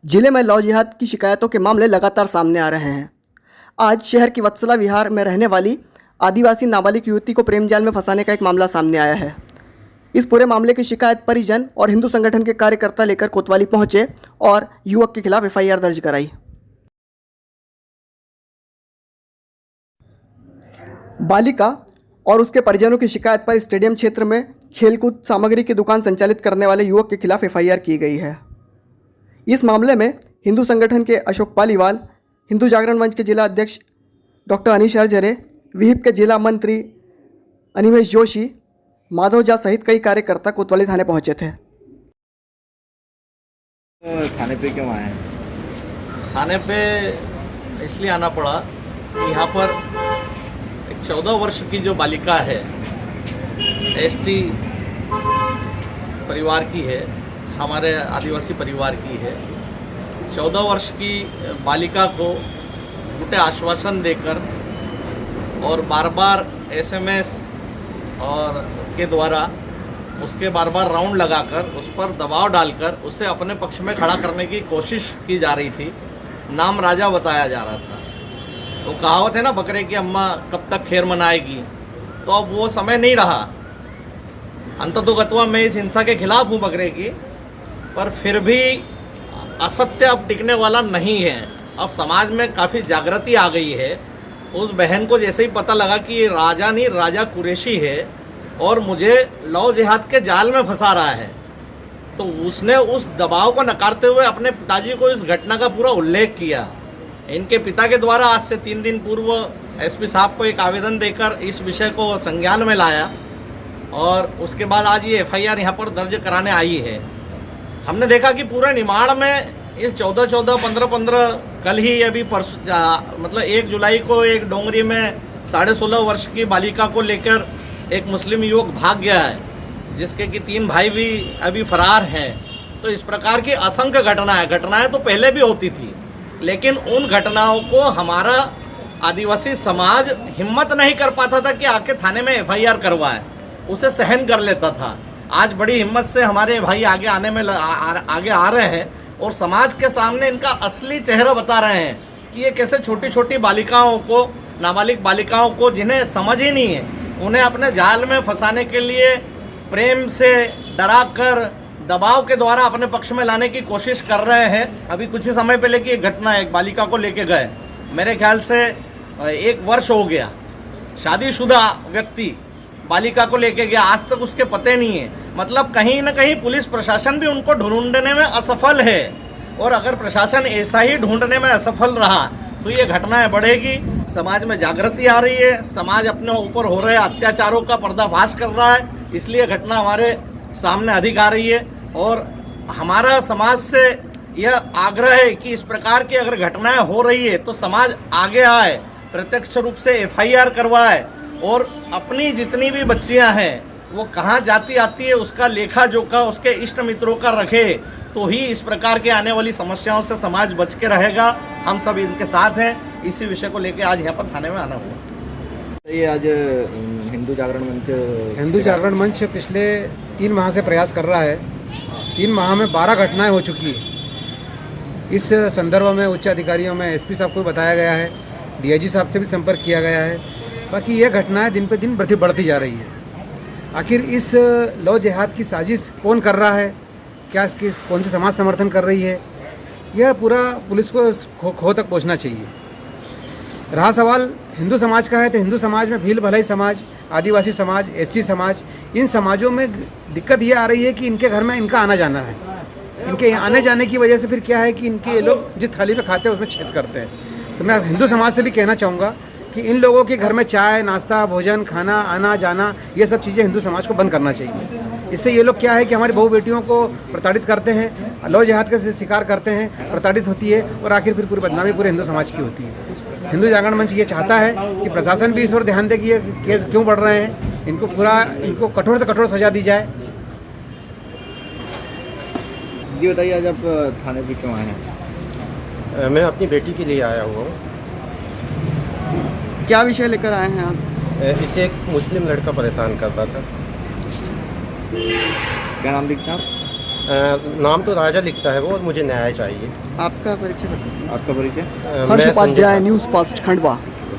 जिले में लव जिहाद की शिकायतों के मामले लगातार सामने आ रहे हैं। आज शहर की वत्सला विहार में रहने वाली आदिवासी नाबालिग युवती को प्रेम जाल में फंसाने का एक मामला सामने आया है। इस पूरे मामले की शिकायत परिजन और हिंदू संगठन के कार्यकर्ता लेकर कोतवाली पहुंचे और युवक के खिलाफ एफआईआर दर्ज कराई। बालिका और उसके परिजनों की शिकायत पर स्टेडियम क्षेत्र में खेलकूद सामग्री की दुकान संचालित करने वाले युवक के खिलाफ एफआईआर की गई है। इस मामले में हिंदू संगठन के अशोक पालीवाल, हिंदू जागरण मंच के जिला अध्यक्ष डॉक्टर अनीश हरजरे, विहिप के जिला मंत्री अनिमेश जोशी, माधव झा सहित कई कार्यकर्ता कोतवाली थाने पहुंचे थे। थाने पे क्यों आए? थाने पे इसलिए आना पड़ा कि यहाँ पर एक 14 वर्ष की जो बालिका है, एसटी परिवार की है, हमारे आदिवासी परिवार की है। 14 वर्ष की बालिका को झूठे आश्वासन देकर और बार बार एसएमएस और के द्वारा उसके बार बार राउंड लगाकर उस पर दबाव डालकर उसे अपने पक्ष में खड़ा करने की कोशिश की जा रही थी। नाम राजा बताया जा रहा था। तो कहावत है ना, बकरे की अम्मा कब तक खैर मनाएगी। तो अब वो समय नहीं रहा। अंततोगत्वा मैं इस हिंसा के खिलाफ हूँ बकरे की, पर फिर भी असत्य अब टिकने वाला नहीं है। अब समाज में काफ़ी जागृति आ गई है। उस बहन को जैसे ही पता लगा कि ये राजा नहीं, राजा कुरैशी है और मुझे लव जिहाद के जाल में फंसा रहा है, तो उसने उस दबाव को नकारते हुए अपने पिताजी को इस घटना का पूरा उल्लेख किया। इनके पिता के द्वारा आज से 3 दिन पूर्व एसपी साहब को एक आवेदन देकर इस विषय को संज्ञान में लाया और उसके बाद आज ये एफआईआर यहाँ पर दर्ज कराने आई है। हमने देखा कि पूरे निमाड़ में ये 14-14, 15-15, कल ही अभी परसों मतलब 1 जुलाई को एक डोंगरी में 16.5 वर्ष की बालिका को लेकर एक मुस्लिम युवक भाग गया है, जिसके कि 3 भाई भी अभी फरार हैं। तो इस प्रकार की असंख्य घटनाएं तो पहले भी होती थी, लेकिन उन घटनाओं को हमारा आदिवासी समाज हिम्मत नहीं कर पाता था कि आके थाने में एफआईआर करवाए, उसे सहन कर लेता था। आज बड़ी हिम्मत से हमारे भाई आगे आने में आगे आ रहे हैं और समाज के सामने इनका असली चेहरा बता रहे हैं कि ये कैसे छोटी छोटी बालिकाओं को, नाबालिग बालिकाओं को, जिन्हें समझ ही नहीं है, उन्हें अपने जाल में फंसाने के लिए प्रेम से डराकर दबाव के द्वारा अपने पक्ष में लाने की कोशिश कर रहे हैं। अभी कुछ ही समय पहले की एक घटना, एक बालिका को लेके गए, मेरे ख्याल से 1 वर्ष हो गया, शादीशुदा व्यक्ति बालिका को लेके गया, आज तक उसके पते नहीं है। मतलब कहीं ना कहीं पुलिस प्रशासन भी उनको ढूंढने में असफल है, और अगर प्रशासन ऐसा ही ढूंढने में असफल रहा तो ये घटनाएं बढ़ेगी। समाज में जागृति आ रही है, समाज अपने ऊपर हो रहे अत्याचारों का पर्दाफाश कर रहा है, इसलिए घटना हमारे सामने अधिक आ रही है। और हमारा समाज से यह आग्रह है कि इस प्रकार की अगर घटनाएं हो रही है तो समाज आगे आए, प्रत्यक्ष रूप से एफआईआर करवाए और अपनी जितनी भी बच्चियां हैं वो कहाँ जाती आती है उसका लेखा जोखा उसके इष्ट मित्रों का रखे, तो ही इस प्रकार के आने वाली समस्याओं से समाज बच के रहेगा। हम सब इनके साथ हैं। इसी विषय को लेकर आज यहाँ पर थाने में आना हुआ। ये आज हिंदू जागरण मंच पिछले 3 माह से प्रयास कर रहा है। 3 माह में 12 घटनाएं हो चुकी है। इस संदर्भ में उच्च अधिकारियों में एसपी साहब को बताया गया है, डीआईजी साहब से भी संपर्क किया गया है। बाकी ये घटनाएं दिन पे दिन बढ़ती जा रही है। आखिर इस लव जिहाद की साजिश कौन कर रहा है, क्या इसकी कौन सी समाज समर्थन कर रही है, यह पूरा पुलिस को खो तक पहुंचना चाहिए। रहा सवाल हिंदू समाज का है तो हिंदू समाज में भील भलाई समाज, आदिवासी समाज, एसटी समाज, इन समाजों में दिक्कत ये आ रही है कि इनके घर में इनका आना जाना है। इनके आने जाने की वजह से फिर क्या है कि इनके लोग जिस थाली में खाते हैं उसमें छेद करते हैं। तो मैं हिंदू समाज से भी कहना चाहूँगा कि इन लोगों के घर में चाय, नाश्ता, भोजन, खाना, आना जाना, ये सब चीज़ें हिंदू समाज को बंद करना चाहिए। इससे ये लोग क्या है कि हमारी बहू बेटियों को प्रताड़ित करते हैं, लव जिहाद का शिकार करते हैं, प्रताड़ित होती है और आखिर फिर पूरी बदनामी पूरे हिंदू समाज की होती है। हिंदू जागरण मंच ये चाहता है कि प्रशासन भी इस ओर ध्यान दे कि ये केस क्यों बढ़ रहे हैं, इनको कठोर से कठोर सजा दी जाए। ये बताइए, आज आप थाने पे क्यों आए हैं? मैं अपनी बेटी के लिए आया हुआ हूँ। क्या विषय लेकर आए हैं आप? इसे एक मुस्लिम लड़का परेशान करता था। क्या नाम लिखना? नाम तो राजा लिखता है वो, और मुझे न्याय चाहिए। आपका परिचय बताइए। आपका परिचय? हर्ष उपाध्याय, न्यूज़ फर्स्ट, खंडवा।